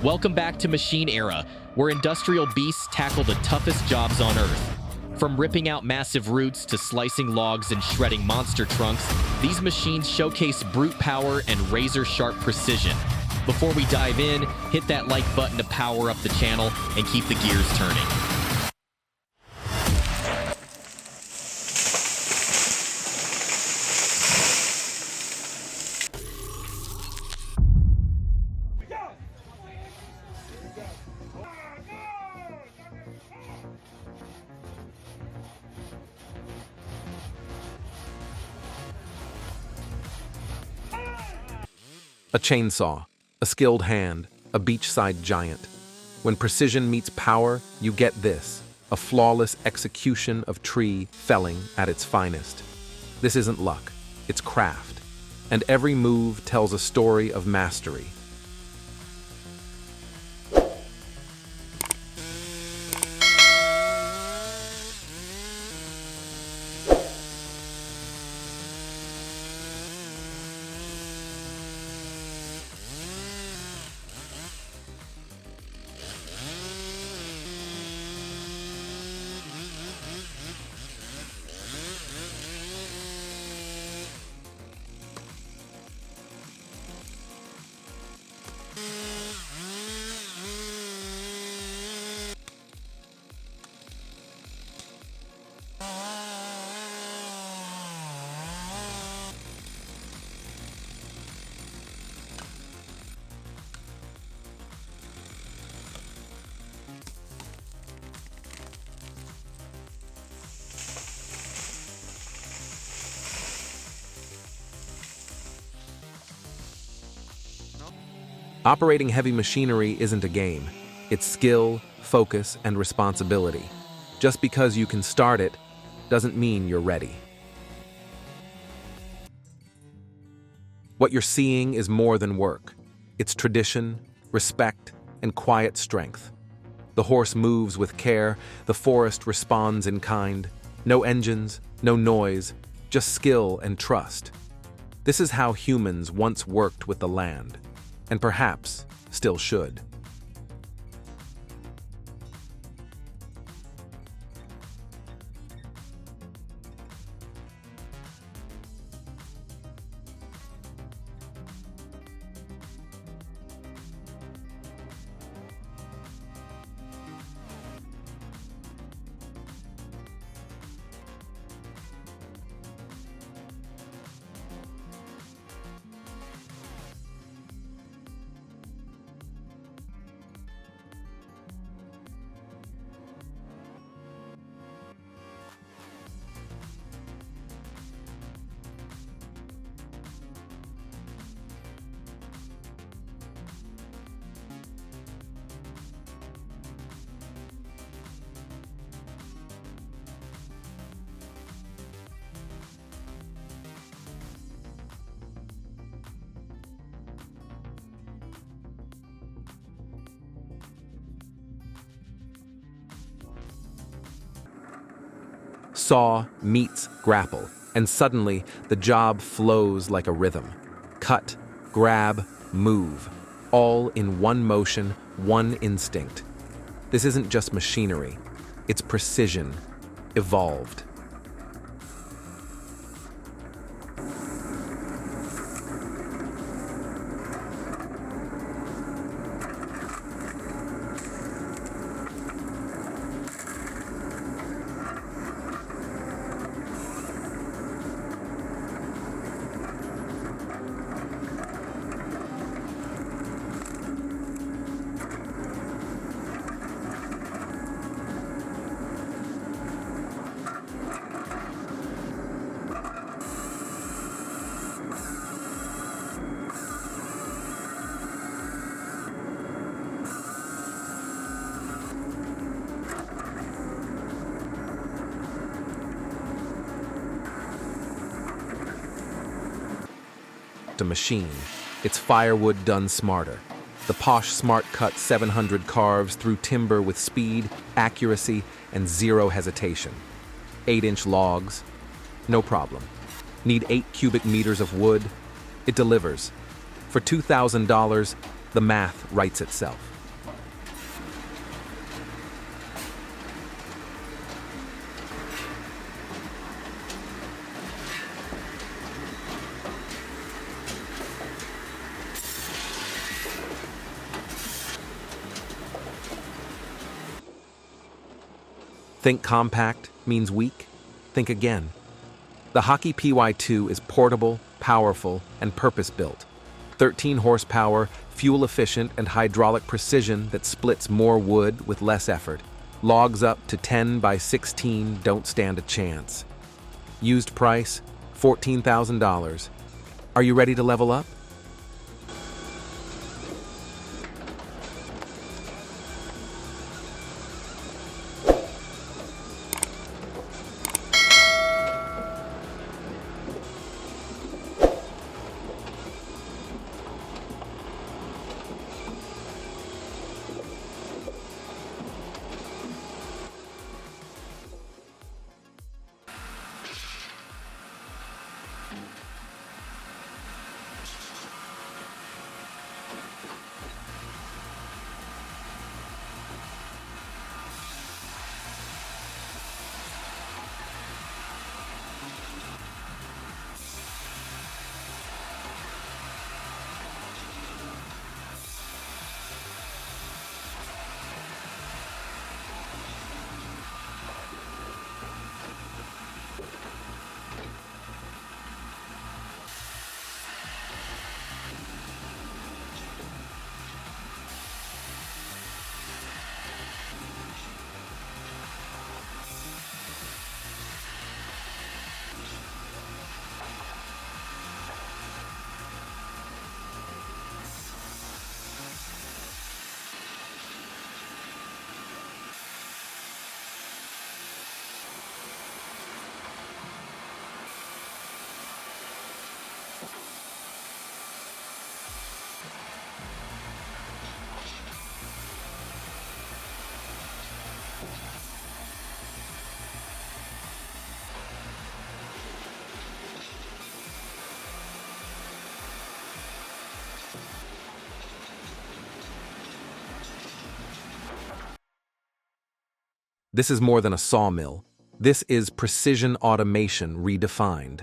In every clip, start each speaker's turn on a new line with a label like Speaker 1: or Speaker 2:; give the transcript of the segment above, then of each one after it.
Speaker 1: Welcome back to Machine Era, where industrial beasts tackle the toughest jobs on Earth. From ripping out massive roots to slicing logs and shredding monster trunks, these machines showcase brute power and razor-sharp precision. Before we dive in, hit that like button to power up the channel and keep the gears turning.
Speaker 2: A chainsaw, a skilled hand, a beachside giant. When precision meets power, you get this, a flawless execution of tree felling at its finest. This isn't luck, it's craft, and every move tells a story of mastery. Operating heavy machinery isn't a game. It's skill, focus, and responsibility. Just because you can start it doesn't mean you're ready. What you're seeing is more than work. It's tradition, respect, and quiet strength. The horse moves with care, the forest responds in kind. No engines, no noise, just skill and trust. This is how humans once worked with the land. And perhaps still should. Saw meets grapple, and suddenly the job flows like a rhythm. Cut, grab, move, all in one motion, one instinct. This isn't just machinery, it's precision, evolved. A machine. It's firewood done smarter. The posh Smart Cut 700 carves through timber with speed, accuracy, and zero hesitation. 8-inch logs? No problem. Need 8 cubic meters of wood? It delivers. For $2,000, the math writes itself. Think compact means weak? Think again. The Hockey PY2 is portable, powerful, and purpose-built. 13 horsepower, fuel-efficient, and hydraulic precision that splits more wood with less effort. Logs up to 10 by 16 don't stand a chance. Used price, $14,000. Are you ready to level up? This is more than a sawmill. This is precision automation redefined.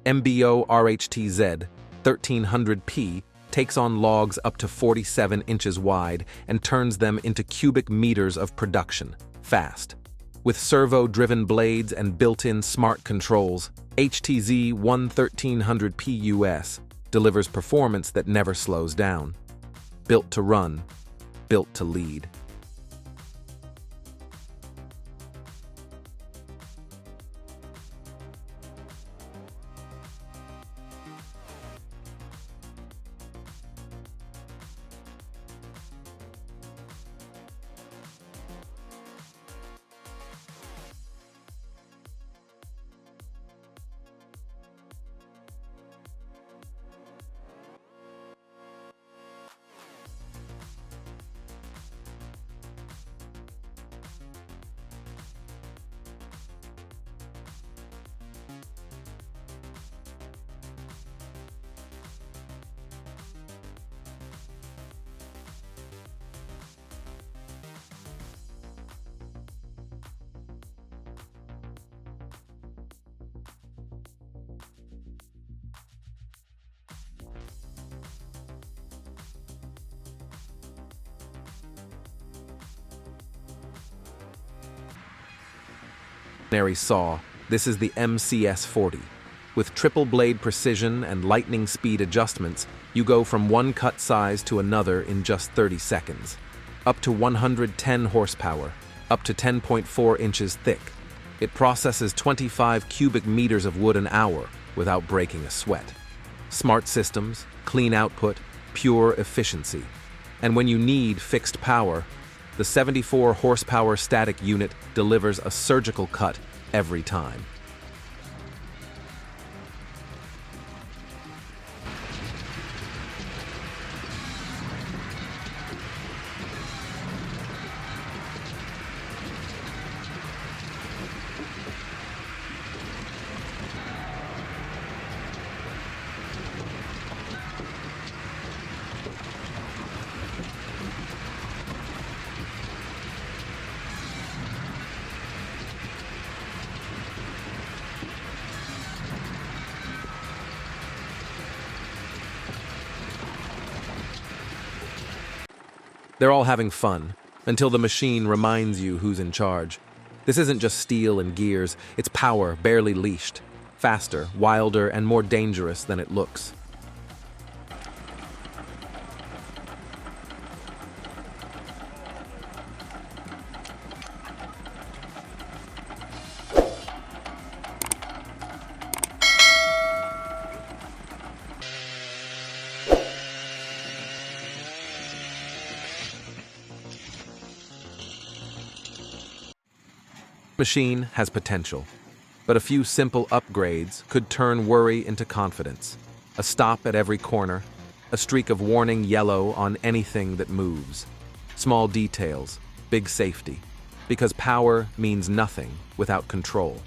Speaker 2: MBO RHTZ 1300P takes on logs up to 47 inches wide and turns them into cubic meters of production, fast. With servo-driven blades and built-in smart controls, HTZ 1300P US delivers performance that never slows down. Built to run, built to lead. Saw, this is the MCS40. With triple blade precision and lightning speed adjustments, you go from one cut size to another in just 30 seconds. Up to 110 horsepower, up to 10.4 inches thick. It processes 25 cubic meters of wood an hour without breaking a sweat. Smart systems, clean output, pure efficiency. And when you need fixed power, the 74 horsepower static unit delivers a surgical cut every time. They're all having fun, until the machine reminds you who's in charge. This isn't just steel and gears, it's power barely leashed, faster, wilder, and more dangerous than it looks. Machine has potential, but a few simple upgrades could turn worry into confidence. A stop at every corner, a streak of warning yellow on anything that moves. Small details, big safety, because power means nothing without control.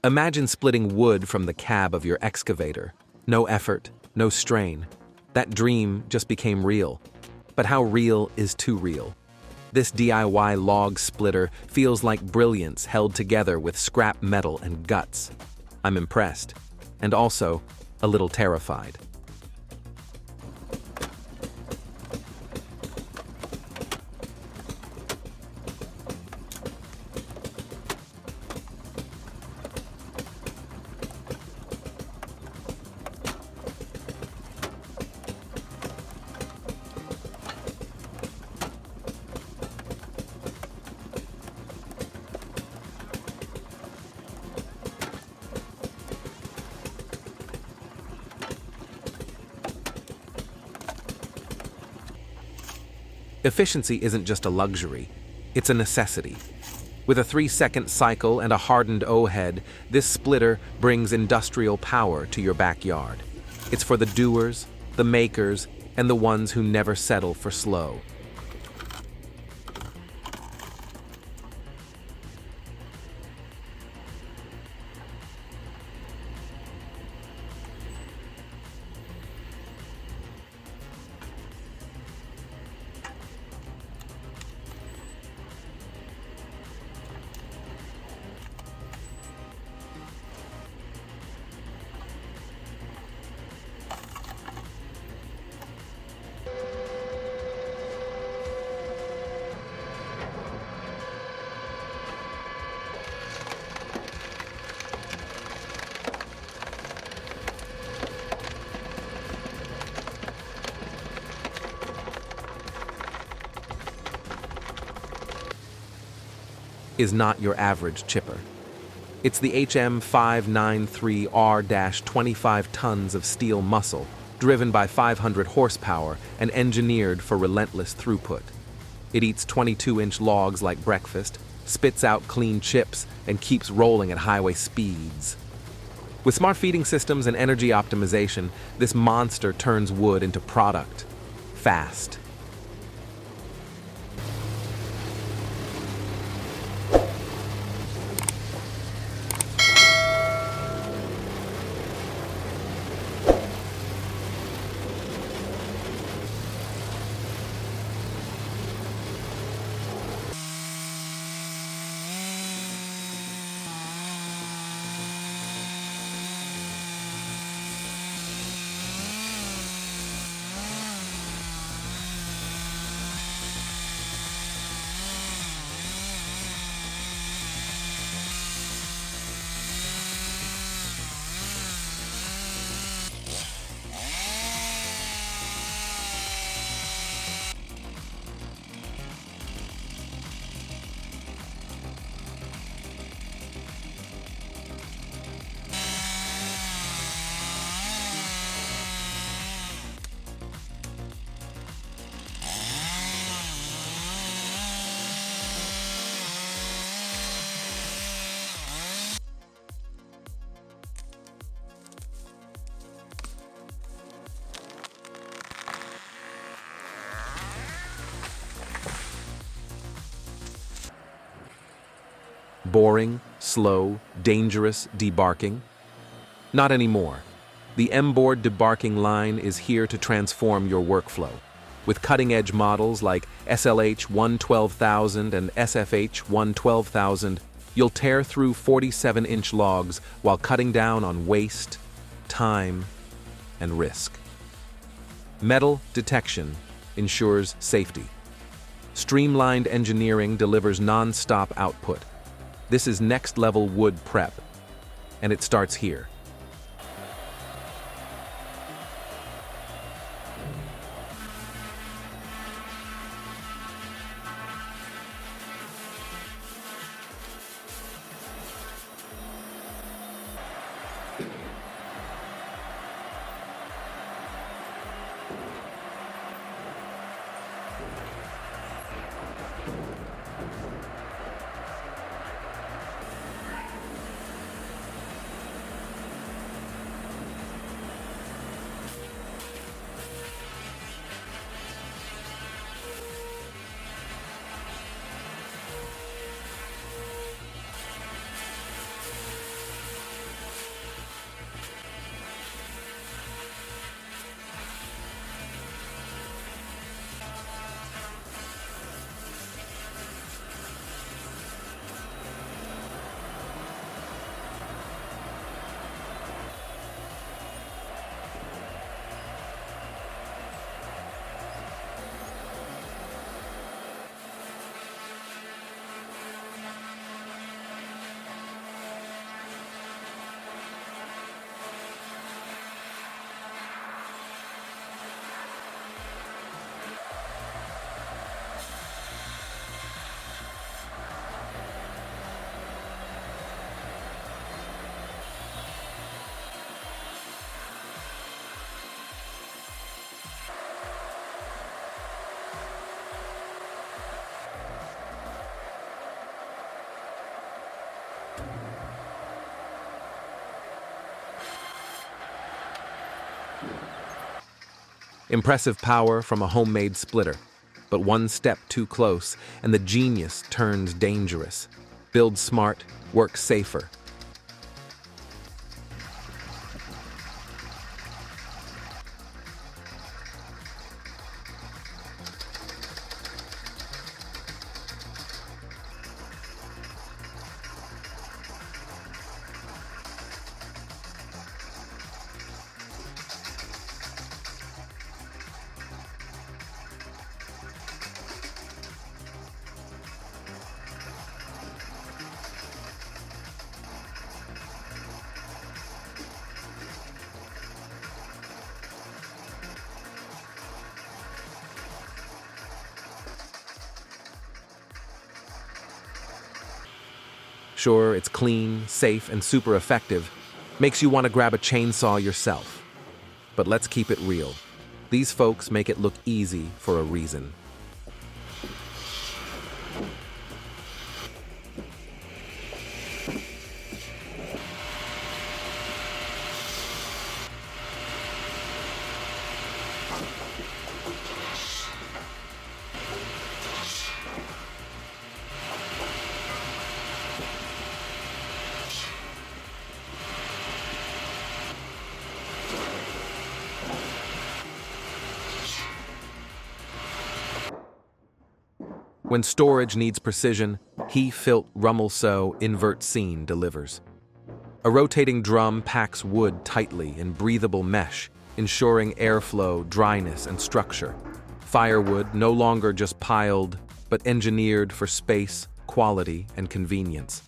Speaker 2: Imagine splitting wood from the cab of your excavator. No effort, no strain. That dream just became real. But how real is too real? This DIY log splitter feels like brilliance held together with scrap metal and guts. I'm impressed, and also a little terrified. Efficiency isn't just a luxury, it's a necessity. With a 3-second cycle and a hardened O-head, this splitter brings industrial power to your backyard. It's for the doers, the makers, and the ones who never settle for slow. Is not your average chipper. It's the HM593R-25 tons of steel muscle, driven by 500 horsepower and engineered for relentless throughput. It eats 22-inch logs like breakfast, spits out clean chips, and keeps rolling at highway speeds. With smart feeding systems and energy optimization, this monster turns wood into product. Fast. Boring, slow, dangerous debarking? Not anymore. The M-board debarking line is here to transform your workflow. With cutting-edge models like SLH 112,000 and SFH 112,000, you'll tear through 47-inch logs while cutting down on waste, time, and risk. Metal detection ensures safety. Streamlined engineering delivers non-stop output. This is next-level wood prep, and it starts here. Impressive power from a homemade splitter, but one step too close and the genius turns dangerous. Build smart, work safer. Sure, it's clean, safe, and super effective. Makes you want to grab a chainsaw yourself. But let's keep it real. These folks make it look easy for a reason. When storage needs precision, he filt rummel so invert scene delivers. A rotating drum packs wood tightly in breathable mesh, ensuring airflow, dryness, and structure. Firewood no longer just piled, but engineered for space, quality, and convenience.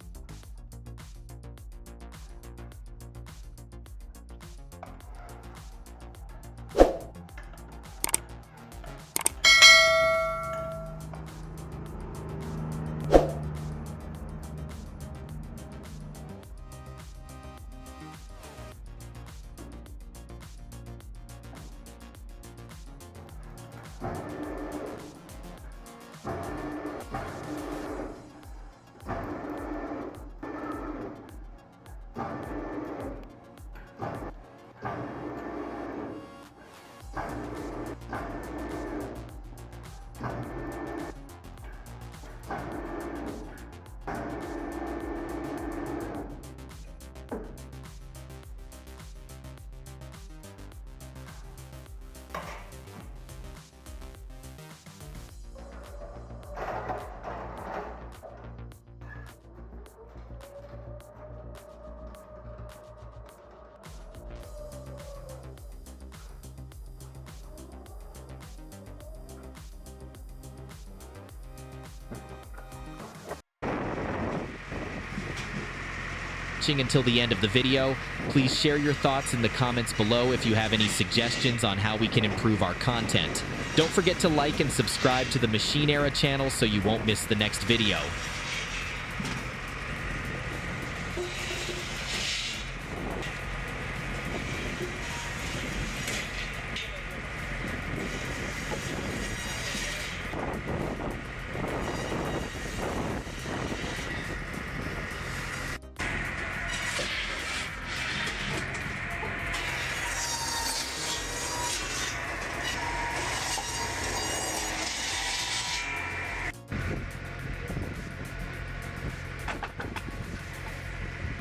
Speaker 1: watching until the end of the video. Please share your thoughts in the comments below if you have any suggestions on how we can improve our content. Don't forget to like and subscribe to the Machine Era channel so you won't miss the next video.